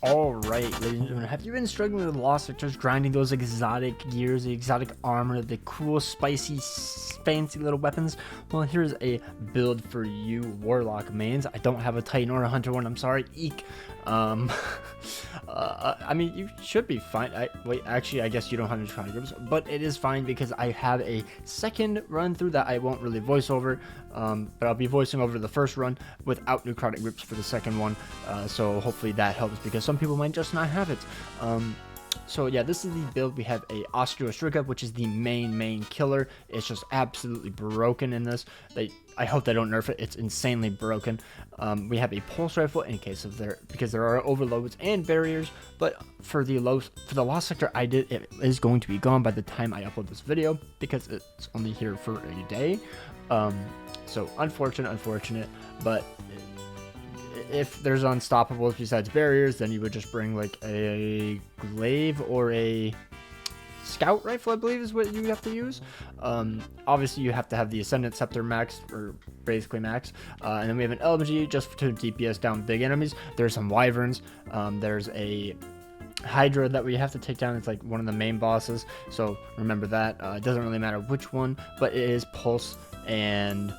Alright, ladies and gentlemen, have you been struggling with lost sectors, grinding those exotic gears, the exotic armor, the cool, spicy, fancy little weapons? Well, here's a build for you Warlock mains. I don't have a Titan or a Hunter one, I'm sorry, eek. I mean, you should be fine. Wait, actually, I guess you don't have necrotic grips, but it is fine because I have a second run through that I won't really voice over, but I'll be voicing over the first run without necrotic grips for the second one, so hopefully that helps because some people might just not have it. So yeah, this is the build. We have a Strigga, which is the main killer. It's just absolutely broken in this. I hope they don't nerf it. It's insanely broken. We have a pulse rifle in case of because there are overloads and barriers. But for the lost sector, it is going to be gone by the time I upload this video because it's only here for a day. So unfortunate, but if there's unstoppables besides barriers, then you would just bring like a glaive or a scout rifle, I believe is what you have to use. Obviously you have to have the ascendant scepter max, or basically max, and then we have an LMG just to DPS down big enemies. There's some wyverns, there's a Hydra that we have to take down. It's like one of the main bosses, so remember that. It doesn't really matter which one, but it is pulse and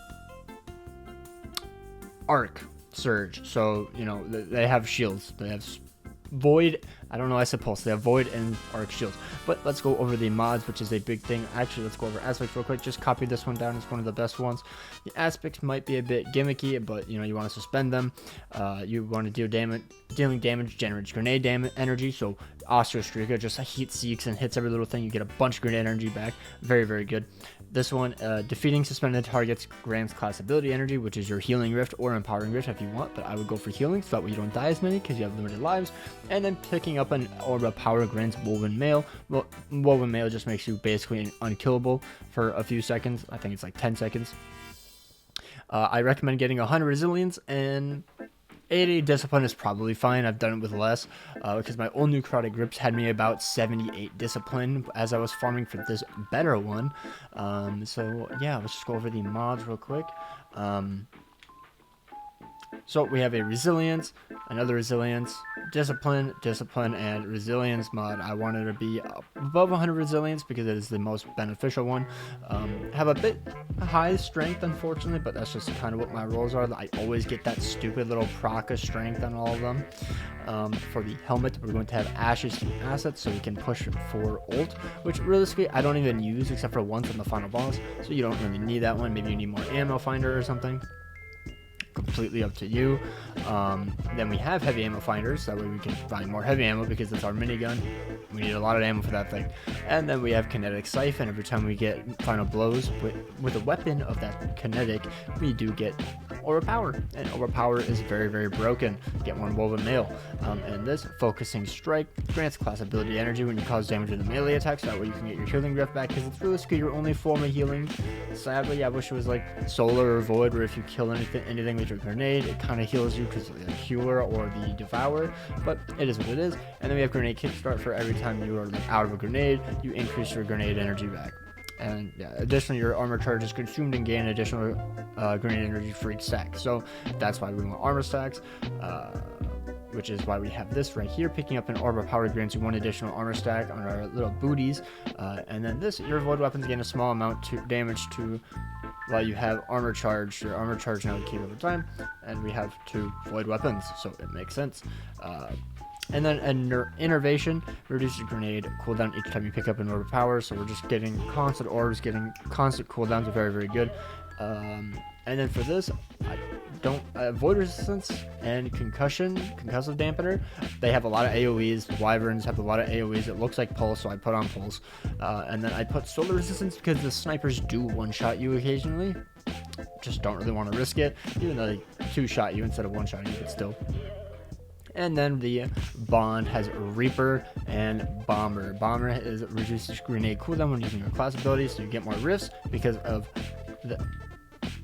arc surge, so you know they have shields. They have void, I don't know, I said pulse. They have void and arc shields. But let's go over the mods, which is a big thing. Actually, let's go over aspects real quick. Just copy this one down. It's one of the best ones. The aspects might be a bit gimmicky, but you know, you want to suspend them. You want to deal damage, dealing damage generates grenade energy. So Strigga just heat seeks and hits every little thing. You get a bunch of grenade energy back. Very good. This one, defeating suspended targets grants class ability energy, which is your healing rift or empowering rift if you want, but I would go for healing so that way you don't die as many because you have limited lives. And then picking up an orb of power grants woven mail. Well, woven mail just makes you basically unkillable for a few seconds. I think it's like 10 seconds. I recommend getting 100 resilience, and 80 discipline is probably fine. I've done it with less because my old necrotic grips had me about 78 discipline as I was farming for this better one. So yeah, let's just go over the mods real quick. So we have a resilience, another resilience, discipline, and resilience mod. I wanted to be above 100 resilience because it is the most beneficial one. Have a bit high strength, unfortunately, but that's just kind of what my rolls are. I always get that stupid little proc of strength on all of them. For the helmet, we're going to have ashes to assets, so we can push for ult, which realistically I don't even use except for once on the final boss, so you don't really need that one. Maybe you need more ammo finder or something. Completely up to you. Then we have heavy ammo finders, that way we can find more heavy ammo because it's our minigun. We need a lot of ammo for that thing. And then we have kinetic siphon. Every time we get final blows with a weapon of that kinetic, we do get overpower, and overpower is very broken. Get one woven mail. And this focusing strike grants class ability energy when you cause damage in a melee attack, so that way you can get your healing rift back because it's realistically your only form of healing. Sadly, I wish it was like solar or void, where if you kill anything with your grenade, it kind of heals you because of the healer or the devourer, but it is what it is. And then we have grenade kickstart. For every time you are like out of a grenade, you increase your grenade energy back. And yeah, additionally, your armor charge is consumed and gain additional grenade energy for each stack. So that's why we want armor stacks, which is why we have this right here. Picking up an orb of power grants you one additional armor stack on our little booties. And then this, your void weapons gain a small amount to damage to while you have armor charge. Your armor charge now will keep over time, and we have 2 void weapons, so it makes sense. And then an innervation reduces grenade cooldown each time you pick up an orb of power, so we're just getting constant orbs, getting constant cooldowns are very good. And then for this, I don't void resistance and concussive dampener. They have a lot of AoEs. Wyverns have a lot of AoEs. It looks like pulse, so I put on pulse. And then I put solar resistance because the snipers do one-shot you occasionally. Just don't really want to risk it, even though they 2-shot you instead of 1-shotting you, but still. And then the bond has Reaper and Bomber. Bomber is reduces grenade cooldown when using your class abilities, so you get more rifts because of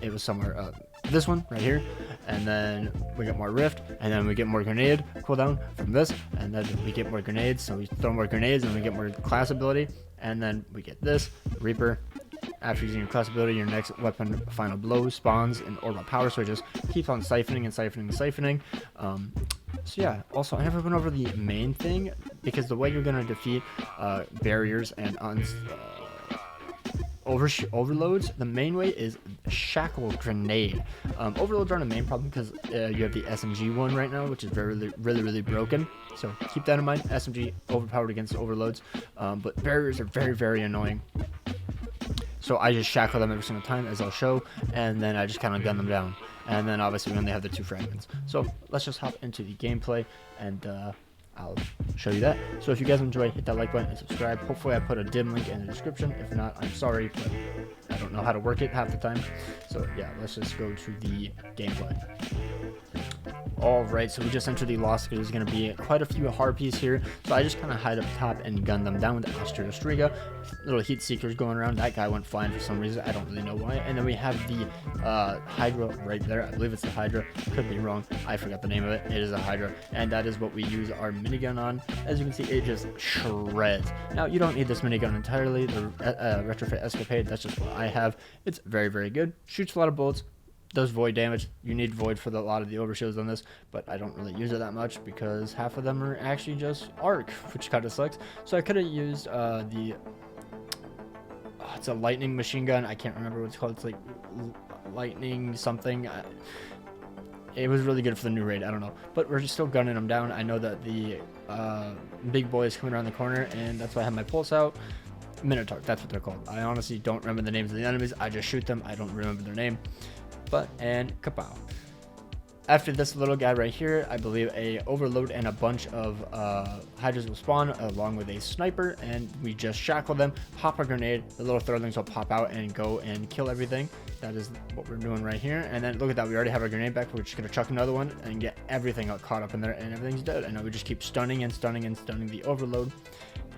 it was somewhere this one right here, and then we get more rift, and then we get more grenade cooldown from this, and then we get more grenades, so we throw more grenades and we get more class ability, and then we get this Reaper. After using your class ability, your next weapon final blow spawns an orb of power, so it just keeps on siphoning and siphoning and siphoning. So yeah, also I never went over the main thing, because the way you're gonna defeat barriers and overloads, the main way is shackle grenade. Overloads aren't a main problem because you have the SMG one right now, which is really broken. So keep that in mind. SMG overpowered against overloads, but barriers are very annoying. So I just shackle them every single time, as I'll show, and then I just kind of gun them down. And then obviously we only have the 2 fragments. So let's just hop into the gameplay, and I'll show you that. So if you guys enjoy, hit that like button and subscribe. Hopefully I put a dim link in the description. If not, I'm sorry, but I don't know how to work it half the time. So yeah, let's just go to the gameplay. Alright, so we just entered the Lost. There's going to be quite a few harpies here, so I just kind of hide up top and gun them down with the Striga. Little heat seekers going around. That guy went flying for some reason, I don't really know why. And then we have the Hydra right there. I believe it's the Hydra, could be wrong, I forgot the name of it. It is a Hydra, and that is what we use our minigun on. As you can see, it just shreds. Now, you don't need this minigun entirely. The Retrofit Escapade, that's just what I have. It's very good, shoots a lot of bullets, does void damage. You need void for a lot of the overshields on this, but I don't really use it that much because half of them are actually just arc, which kind of sucks. So I could have used it's a lightning machine gun. I can't remember what it's called. It's like lightning something. It was really good for the new raid. I don't know, but we're just still gunning them down. I know that the big boy is coming around the corner, and that's why I have my pulse out. Minotaur, that's what they're called. I honestly don't remember the names of the enemies. I just shoot them. I don't remember their name. And kapow. After this little guy right here, I believe a overload and a bunch of hydras will spawn along with a sniper, and we just shackle them, pop a grenade, the little throtlings will pop out and go and kill everything. That is what we're doing right here. And then look at that, we already have our grenade back. We're just gonna chuck another one and get everything caught up in there, and everything's dead. And now we just keep stunning the overload,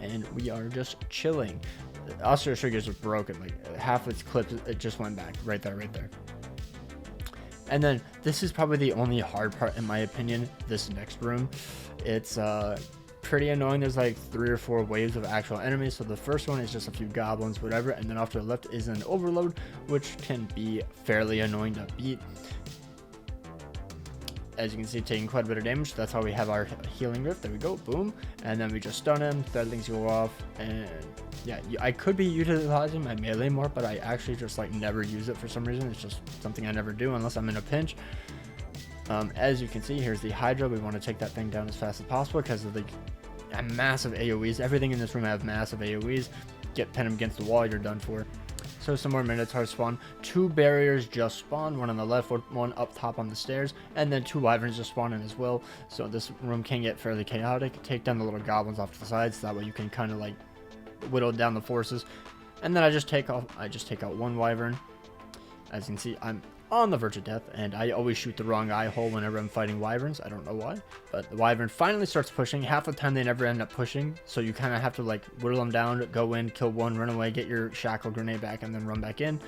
and we are just chilling. The Ostrich triggers are broken, like half its clips, it just went back right there. And then this is probably the only hard part in my opinion, this next room. It's pretty annoying. There's like 3 or 4 waves of actual enemies. So the first one is just a few goblins, whatever, and then off to the left is an overload, which can be fairly annoying to beat. As you can see, taking quite a bit of damage. That's how we have our healing rift. There we go, boom. And then we just stun him, things go off, and yeah, I could be utilizing my melee more, but I actually just like never use it for some reason. It's just something I never do unless I'm in a pinch. As you can see, here's the Hydra. We want to take that thing down as fast as possible because of the massive AoEs. Everything in this room have massive AoEs. Pin him against the wall, you're done for. So some more Minotaurs spawn. 2 barriers just spawn, one on the left, one up top on the stairs, and then 2 wyverns just spawn in as well. So this room can get fairly chaotic. Take down the little goblins off to the sides, so that way you can kind of like whittle down the forces. And then I just take out 1 wyvern. As you can see, I'm on the verge of death, and I always shoot the wrong eye hole whenever I'm fighting wyverns. I don't know why, but the wyvern finally starts pushing. Half the time they never end up pushing, so you kind of have to like whittle them down, go in, kill one, run away, get your shackle grenade back, and then run back in.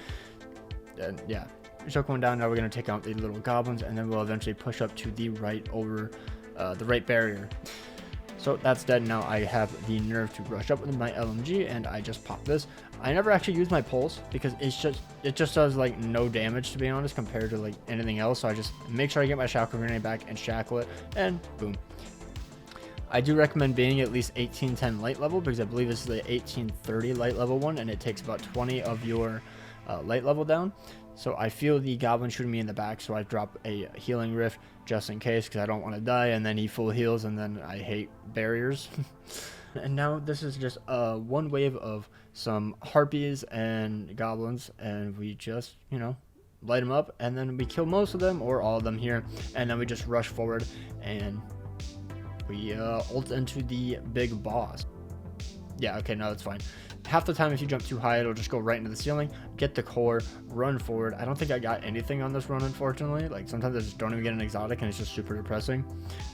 And yeah, chuck one down. Now we're going to take out the little goblins, and then we'll eventually push up to the right over the right barrier. So that's dead. Now I have the nerve to rush up with my LMG, and I just pop this. I never actually use my pulse because it just does like no damage, to be honest, compared to like anything else. So I just make sure I get my shackle grenade back and shackle it, and boom. I do recommend being at least 1810 light level because I believe this is the 1830 light level one, and it takes about 20 of your light level down. So I feel the goblin shooting me in the back, so I drop a healing rift just in case because I don't want to die, and then he full heals, and then I hate barriers. And now this is just one wave of some harpies and goblins, and we just, you know, light them up, and then we kill most of them or all of them here, and then we just rush forward and we ult into the big boss. Yeah, okay, no, that's fine. Half the time if you jump too high, it'll just go right into the ceiling. Get the core, run forward. I don't think I got anything on this run, unfortunately. Like sometimes I just don't even get an exotic and it's just super depressing,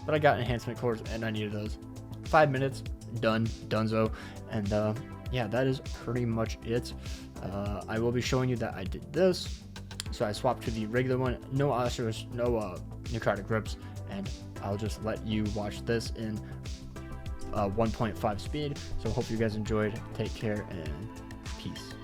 but I got enhancement cores and I needed those. 5 minutes, done, donezo. And yeah, that is pretty much it. I will be showing you that I did this. So I swapped to the regular one, no ostrich, no necrotic grips, and I'll just let you watch this in 1.5 speed. So hope you guys enjoyed. Take care and peace.